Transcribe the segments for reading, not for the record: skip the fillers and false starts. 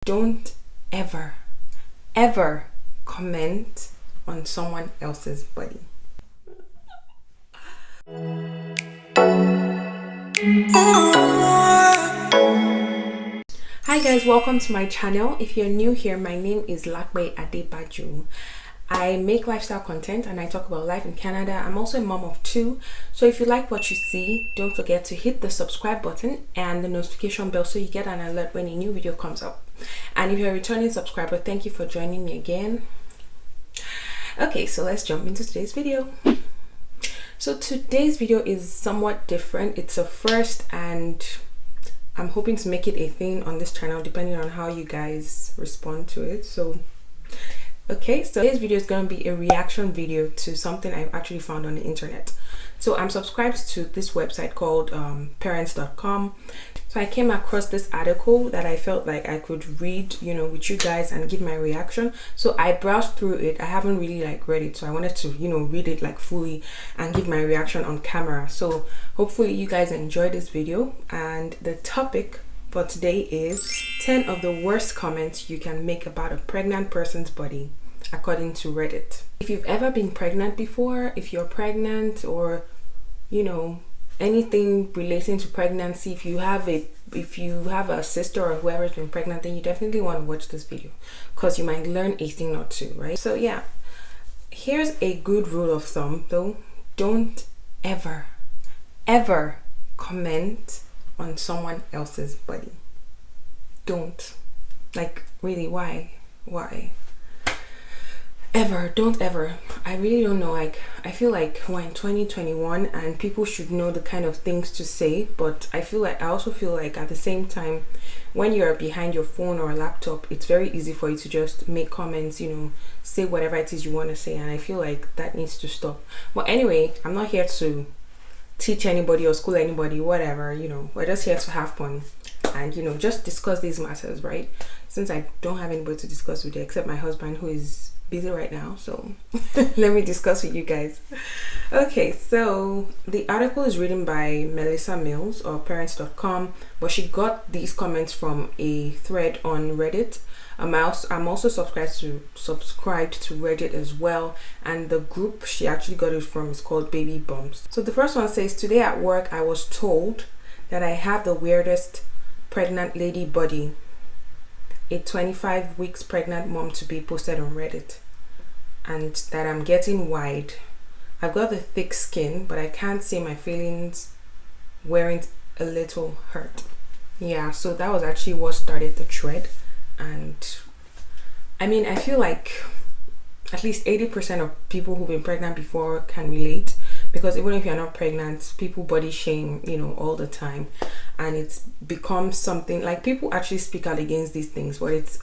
Don't ever comment on someone else's body. Hi guys, welcome to my channel. If you're new here, my name is Lakbe Adebaju. I make lifestyle content and I talk about life in Canada. I'm also a mom of 2. So if you like what you see, don't forget to hit the subscribe button and the notification bell so you get an alert when a new video comes up. And if you're a returning subscriber, thank you for joining me again. Okay, so let's jump into today's video. So today's video is somewhat different. It's a first and I'm hoping to make it a thing on this channel depending on how you guys respond to it. So okay, so today's video is going to be a reaction video to something I've actually found on the internet. So I'm subscribed to this website called parents.com. So I came across this article that I felt like I could read, with you guys and give my reaction. So I browsed through it. I haven't really read it. So I wanted to, read it fully and give my reaction on camera. So hopefully you guys enjoy this video. And the topic for today is 10 of the worst comments you can make about a pregnant person's body, according to Reddit. If you've ever been pregnant before, if you're pregnant or, anything relating to pregnancy, if you have a sister or whoever's been pregnant, then you definitely want to watch this video because you might learn a thing or two, right? So yeah, here's a good rule of thumb though. Don't ever comment on someone else's body. Don't. Really, why don't ever. I really don't know. I feel like we're in 2021 and people should know the kind of things to say, but I also feel like at the same time, when you're behind your phone or laptop, it's very easy for you to just make comments, say whatever it is you want to say, and I feel like that needs to stop. But anyway, I'm not here to teach anybody or school anybody, whatever, we're just here to have fun and just discuss these matters, right? Since I don't have anybody to discuss with except my husband, who is busy right now, so let me discuss with you guys. Okay, so the article is written by Melissa Mills of parents.com, but she got these comments from a thread on Reddit. I'm also subscribed to Reddit as well, and the group she actually got it from is called Baby Bumps. So the first one says, today at work I was told that I have the weirdest pregnant lady body. A 25 weeks pregnant mom to be posted on Reddit, and that I'm getting wide. I've got the thick skin, but I can't say my feelings weren't a little hurt. Yeah, so that was actually what started the thread. And I mean, I feel like at least 80% of people who've been pregnant before can relate, because even if you're not pregnant, people body shame, all the time, and it's become something like people actually speak out against these things, but it's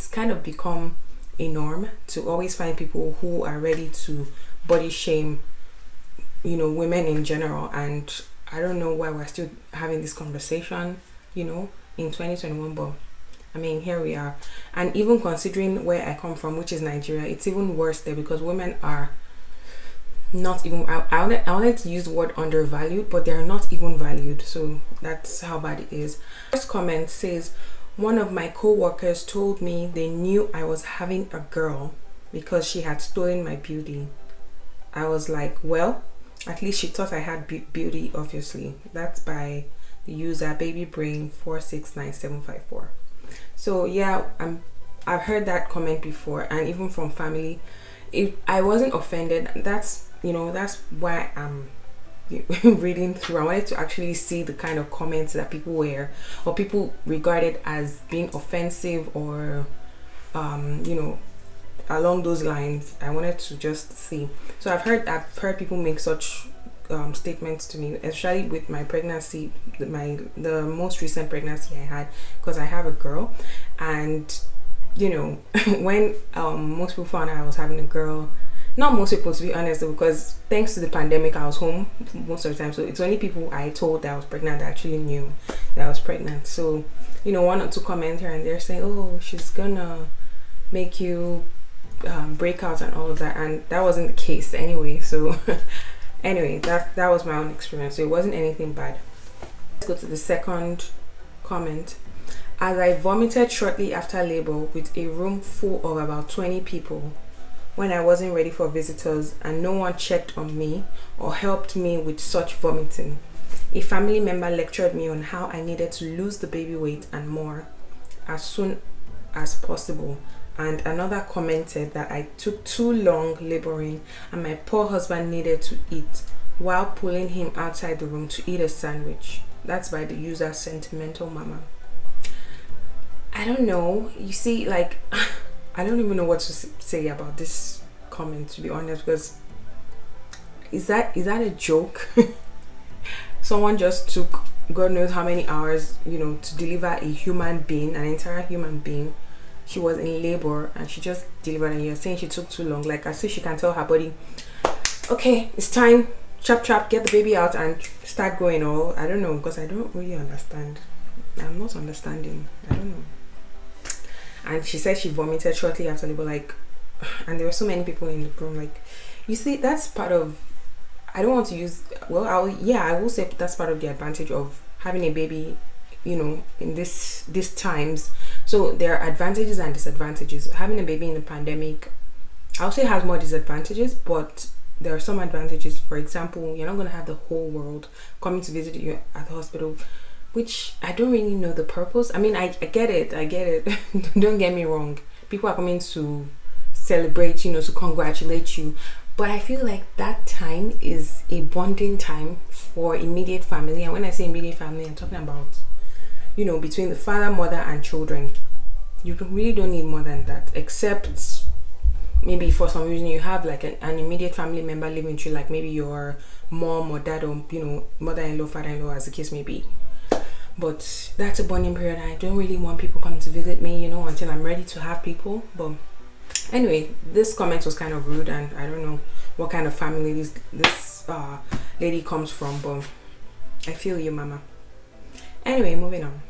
kind of become a norm to always find people who are ready to body shame, women in general. And I don't know why we're still having this conversation, in 2021, but I mean, here we are. And even considering where I come from, which is Nigeria, it's even worse there because women are not even, I wanted to use the word undervalued, but they're not even valued. So that's how bad it is. First comment says, one of my co-workers told me they knew I was having a girl because she had stolen my beauty. I was like, well, at least she thought I had beauty, obviously. That's by the user babybrain469754. So yeah, I've heard that comment before, and even from family. If I wasn't offended, that's why I'm reading through. I wanted to actually see the kind of comments that people were, or people regarded as being offensive, or along those lines. I wanted to just see. So I've heard people make such statements to me, especially with my pregnancy, the most recent pregnancy I had, because I have a girl. And when most people found out I was having a girl, not most people, to be honest, because thanks to the pandemic I was home most of the time, so it's only people I told that I was pregnant that actually knew that I was pregnant. So one or two comments here and there saying, oh, she's gonna make you break out and all of that, and that wasn't the case anyway. So anyway, that was my own experience, so it wasn't anything bad. Let's go to the second comment. as I vomited shortly after labor with a room full of about 20 people when I wasn't ready for visitors and no one checked on me or helped me with such vomiting. A family member lectured me on how I needed to lose the baby weight and more as soon as possible, and another commented that I took too long laboring and my poor husband needed to eat while pulling him outside the room to eat a sandwich. That's by the user Sentimental Mama. I don't know. You see, like, I don't even know what to say about this comment, to be honest, because is that a joke? Someone just took God knows how many hours, to deliver a human being, an entire human being. She was in labor and she just delivered, and you're saying she took too long. Like, as if she can tell her body, okay, it's time, chop, get the baby out and start going. Or I don't know, because I don't really understand. I'm not understanding. I don't know. And she said she vomited shortly after labor, like, and there were so many people in the room. Like, you see, that's part of, I don't want to use, well, I will say that's part of the advantage of having a baby, in these times. So there are advantages and disadvantages. Having a baby in the pandemic, I'll say, has more disadvantages, but there are some advantages. For example, you're not going to have the whole world coming to visit you at the hospital, which I don't really know the purpose. I mean, I get it. Don't get me wrong. People are coming to celebrate, to congratulate you. But I feel like that time is a bonding time for immediate family. And when I say immediate family, I'm talking about, between the father, mother, and children. You really don't need more than that, except maybe for some reason you have like an immediate family member living with you, like maybe your mom or dad or, mother-in-law, father-in-law, as the case may be. But that's a bonding period. I don't really want people coming to visit me, until I'm ready to have people. But anyway, this comment was kind of rude, and I don't know what kind of family this lady comes from, but I feel you, mama. Anyway, moving on.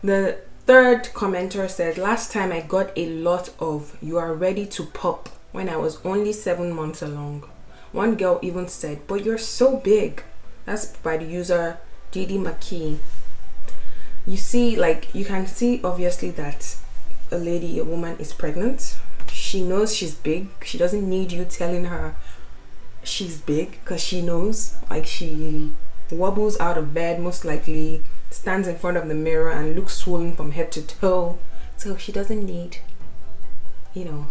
The third commenter said, last time I got a lot of "you are ready to pop" when I was only 7 months along. One girl even said, "but you're so big." That's by the user Didi McKee. You see, like, you can see obviously that a woman is pregnant. She knows she's big. She doesn't need you telling her she's big, because she knows. Like, she wobbles out of bed, most likely stands in front of the mirror and looks swollen from head to toe. So she doesn't need, you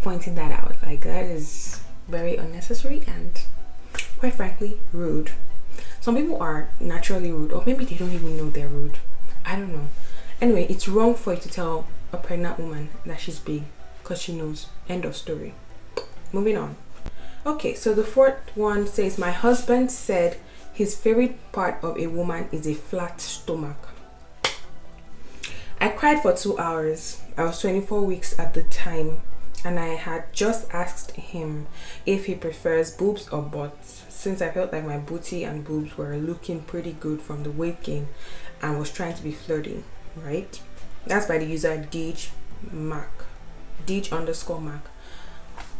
pointing that out. Like, that is very unnecessary and, quite frankly, rude. Some people are naturally rude, or maybe they don't even know they're rude. I don't know. Anyway, it's wrong for you to tell a pregnant woman that she's big, because she knows. End of story. Moving on. Okay, so the fourth one says, my husband said his favorite part of a woman is a flat stomach. I cried for 2 hours. I was 24 weeks at the time, and I had just asked him if he prefers boobs or butts, since I felt like my booty and boobs were looking pretty good from the weight gain and was trying to be flirty, right? That's by the user Deej_Mac.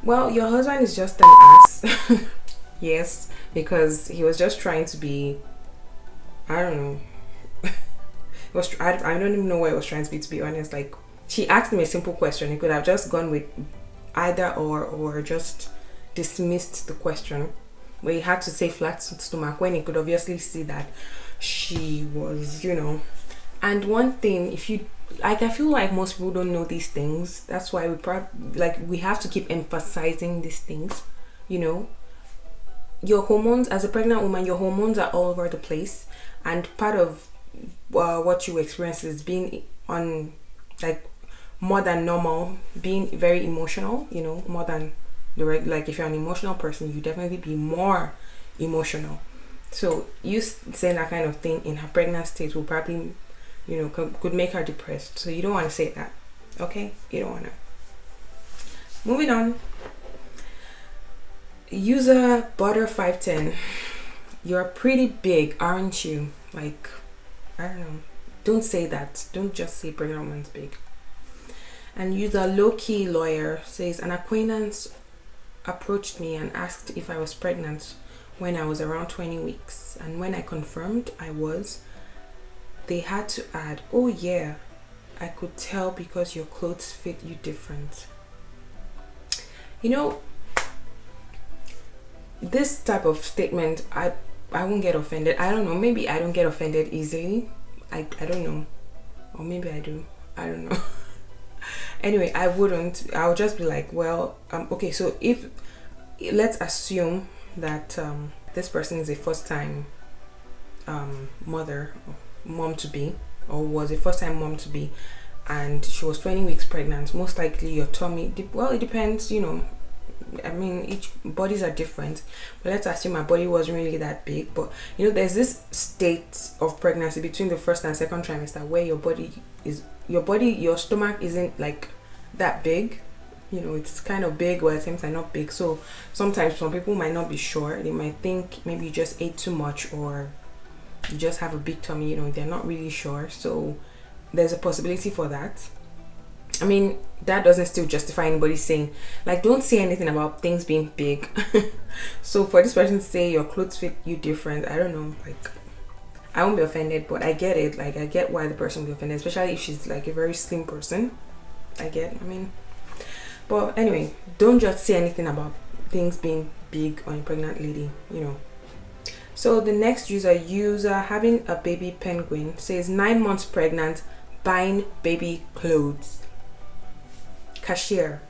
Well, your husband is just an ass. Yes, because he was just trying to be, I don't know. I don't even know what he was trying to be honest. Like, she asked him a simple question. He could have just gone with either or just dismissed the question. But he had to say flat stomach when he could obviously see that she was, And one thing, I feel like most people don't know these things. That's why we have to keep emphasizing these things. Your hormones, as a pregnant woman, your hormones are all over the place, and part of what you experience is being on, like, more than normal, being very emotional. More than like, if you're an emotional person, you definitely be more emotional. So you saying that kind of thing in her pregnant state will probably, could make her depressed. So you don't want to say that, okay? You don't want to. Moving on. User Butter510, you're pretty big, aren't you? Like, I don't know. Don't say that. Don't just say pregnant woman's big. And user Low-Key Lawyer says, an acquaintance approached me and asked if I was pregnant when I was around 20 weeks. And when I confirmed I was, they had to add, "Oh yeah, I could tell because your clothes fit you different." You know, this type of statement, I won't get offended. I don't know, maybe I don't get offended easily. I don't know, or maybe I do, I don't know. Anyway, I wouldn't. I'll just be like, well, okay, so if let's assume that this person is a first time mom to be, or was a first time mom to be, and she was 20 weeks pregnant. Most likely your tummy, well, it depends, you know, I mean, each bodies are different, but let's assume my body wasn't really that big. But you know, there's this state of pregnancy between the first and second trimester where your stomach isn't like that big. You know, it's kind of big, but at the same time not big. So sometimes some people might not be sure. They might think maybe you just ate too much, or you just have a big tummy. You know, they're not really sure. So there's a possibility for that. I mean, that doesn't still justify anybody saying, like, don't say anything about things being big. So for this person to say your clothes fit you different, I don't know, like, I won't be offended, but I get it. Like, I get why the person will be offended, especially if she's like a very slim person. I mean, but anyway, don't just say anything about things being big on a pregnant lady, you know. So the next user having a baby penguin, says 9 months pregnant, buying baby clothes. Cashier,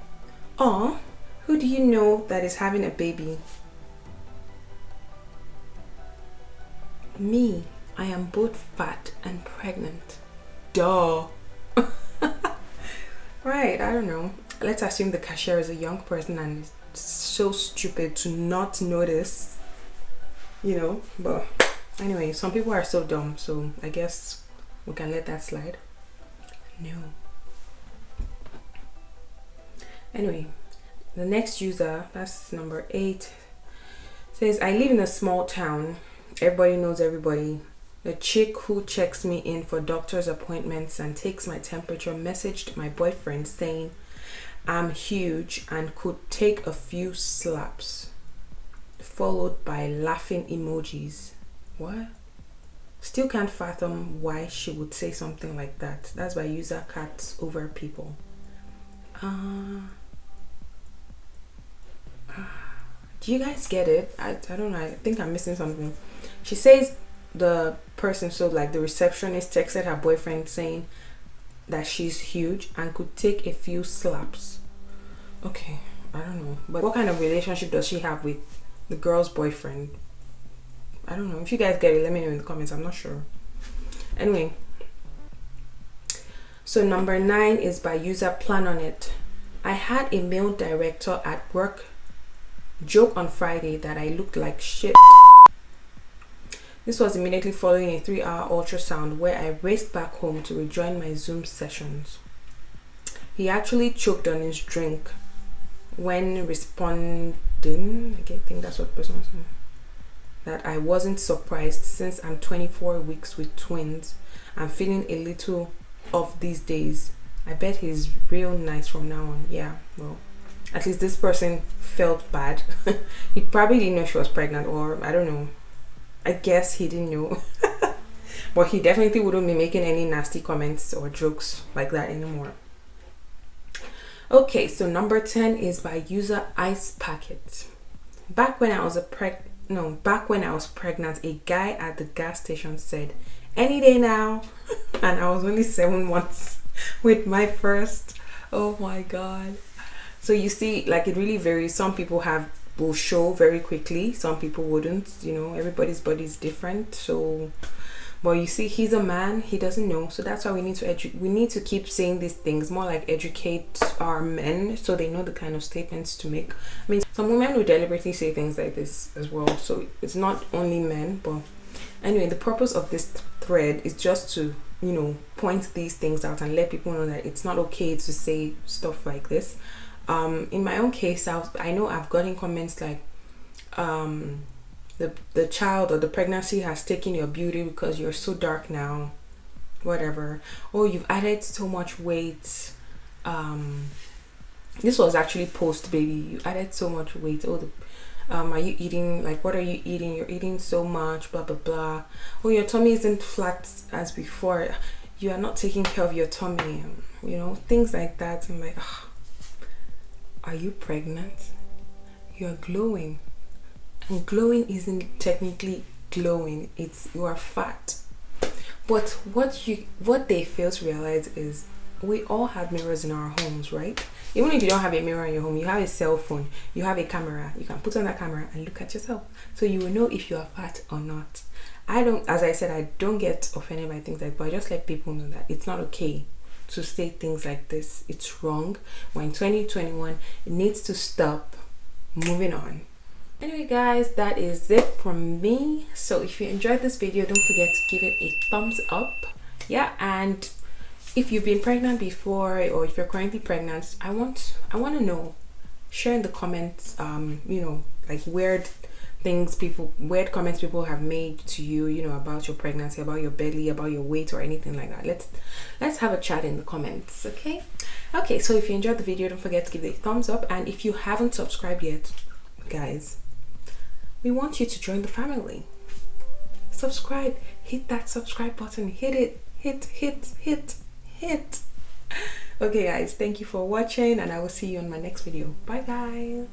"Aw, who do you know that is having a baby?" "Me, I am both fat and pregnant." Duh. Right, I don't know. Let's assume the cashier is a young person and is so stupid to not notice, you know. But anyway, some people are so dumb, so I guess we can let that slide. No. Anyway, the next user, that's number 8, says, "I live in a small town. Everybody knows everybody. The chick who checks me in for doctor's appointments and takes my temperature messaged my boyfriend saying I'm huge and could take a few slaps," followed by laughing emojis. What? Still can't fathom why she would say something like that. That's by user Cats Over People. Do you guys get it? I don't know. I think I'm missing something. She says the person, so like the receptionist, texted her boyfriend saying that she's huge and could take a few slaps. Okay, I don't know. But what kind of relationship does she have with the girl's boyfriend? I don't know. If you guys get it, let me know in the comments. I'm not sure. Anyway, so number 9 is by user Plan On It. "I had a male director at work joke on Friday that I looked like shit. This was immediately following a 3-hour ultrasound where I raced back home to rejoin my Zoom sessions. He actually choked on his drink when responding, I think that's what the person was saying, that I wasn't surprised since I'm 24 weeks with twins. I'm feeling a little off these days. I bet he's real nice from now on." Yeah, well, at least this person felt bad. He probably didn't know she was pregnant, or I don't know. I guess he didn't know. But he definitely wouldn't be making any nasty comments or jokes like that anymore. Okay, so number 10 is by user Ice Packet. Back when I was pregnant, a guy at the gas station said, "Any day now." And I was only 7 months with my first. Oh my god. So you see, like, it really varies. Some people will show very quickly, some people wouldn't, you know. Everybody's body is different. So, but you see, he's a man, he doesn't know. So that's why we need to keep saying these things, more like educate our men so they know the kind of statements to make. I mean, some women will deliberately say things like this as well, so it's not only men. But anyway, the purpose of this thread is just to, you know, point these things out and let people know that it's not okay to say stuff like this. In my own case, I know I've gotten comments like, the child or the pregnancy has taken your beauty because you're so dark now, whatever. Oh, you've added so much weight. This was actually post baby. You added so much weight. Oh, Are you eating, like, what are you eating? You're eating so much, blah blah blah. Oh, your tummy isn't flat as before. You are not taking care of your tummy. You know, things like that. I'm like, oh, are you pregnant? You're glowing, and glowing isn't technically glowing. It's, you are fat. But what they fail to realize is we all have mirrors in our homes, right? Even if you don't have a mirror in your home, you have a cell phone, you have a camera. You can put on that camera and look at yourself, so you will know if you are fat or not. I don't, as I said, I don't get offended by things like that, but I just let people know that it's not okay to say things like this. It's wrong. We're in 2021. It needs to stop. Moving on. Anyway guys, that is it from me. So if you enjoyed this video, don't forget to give it a thumbs up. Yeah, and if you've been pregnant before, or if you're currently pregnant, I want to know. Share in the comments, you know, like weird comments people have made to you, you know, about your pregnancy, about your belly, about your weight, or anything like that. Let's have a chat in the comments. Okay, so if you enjoyed the video, don't forget to give it a thumbs up, and if you haven't subscribed yet, guys, we want you to join the family. Subscribe, hit that subscribe button, hit it, hit. Okay guys, thank you for watching, and I will see you on my next video. Bye guys.